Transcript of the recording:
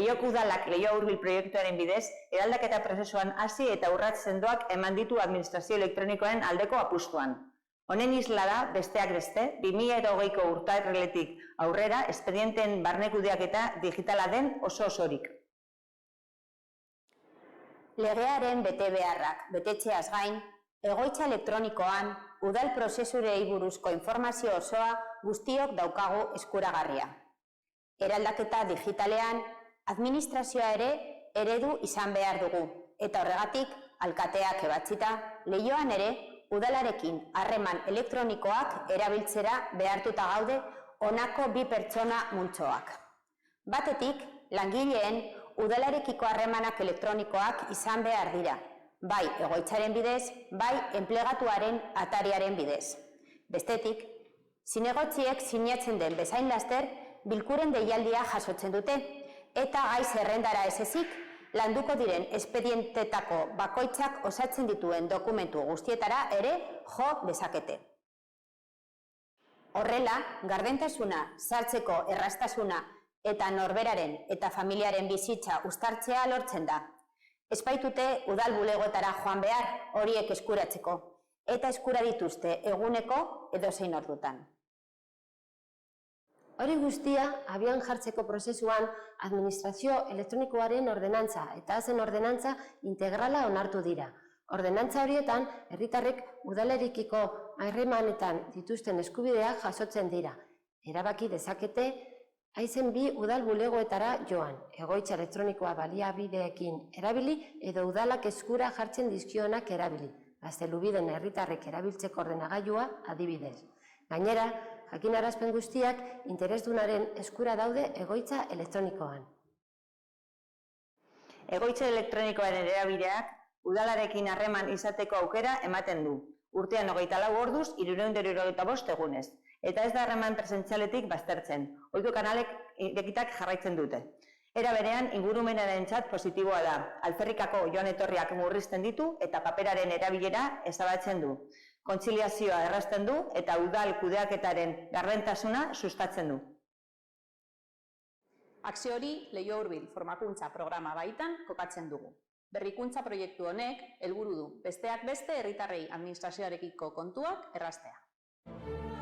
Leioako udalak Leioa Hurbil proiektuaren bidez, eraldaketa prozesuan hasi eta urrats sendoak eman ditu administrazio elektronikoaren aldeko apustuan. Honen isla da, besteak beste, 2020ko urtarriletik aurrera espedienteen barne kudeaketa digitala den osorik. Legearen betebeharrak betetzeaz gain, egoitza elektronikoan udal prozesurei buruzko informazio osoa guztiok daukagu eskuragarria. Eraldaketa digitalean, administrazioa ere eredu izan behar dugu, eta horregatik, alkateak ebatzita, Leioan ere udalarekin harreman elektronikoak erabiltzera behartuta gaude honako bi pertsona multzoak. Batetik, langileen udalarekiko harremanak elektronikoak izan behar dira, bai egoitzaren bidez, bai enplegatuaren atariaren bidez. Bestetik, zinegotziek sinatzen den bezain laster bilkuren deialdia jasotzen dute, eta gai zerrendara ez ezik, landuko diren espedientetako bakoitzak osatzen dituen dokumentu guztietara ere jo dezakete. Horrela, gardentasuna, sartzeko erraztasuna eta norberaren eta familiaren bizitza uztartzea lortzen da. Ez baitute udal bulegoetara joan behar horiek eskuratzeko, eta eskura dituzte eguneko edozein ordutan. Hori guztia, abian jartzeko prozesuan administrazio elektronikoaren ordenantza eta zen ordenantza integrala onartu dira. Ordenantza horietan, herritarrek udalerikiko harremanetan dituzten eskubideak jasotzen dira. Erabaki dezakete, haizen bi udal bulegoetara joan, egoitza elektronikoa baliabideekin erabili edo udalak eskura jartzen dizkionak erabili, gaztelubiden herritarrek erabiltzeko ordenagailua adibidez. Gainera, jakinarazpen guztiak interesdunaren eskura daude egoitza elektronikoan. Egoitza elektronikoaren erabideak udalarekin harreman izateko aukera ematen du. Urtean 24 orduz 365 egunez. Eta ez da harreman presentzialetik baztertzen. Ohiko kanalek irekitak jarraitzen dute. Era berean, ingurumenarentzat positiboa da. Alferrikako joan etorriak murrizten ditu eta paperaren erabilera ezabatzen du. Kontziliazioa errazten du eta udal kudeaketaren gardentasuna sustatzen du. Akzio hori Leioa Hurbil formakuntza programa baitan kokatzen dugu. Berrikuntza proiektu honek helburu du, besteak beste herritarrei administrazioarekiko kontuak erraztea.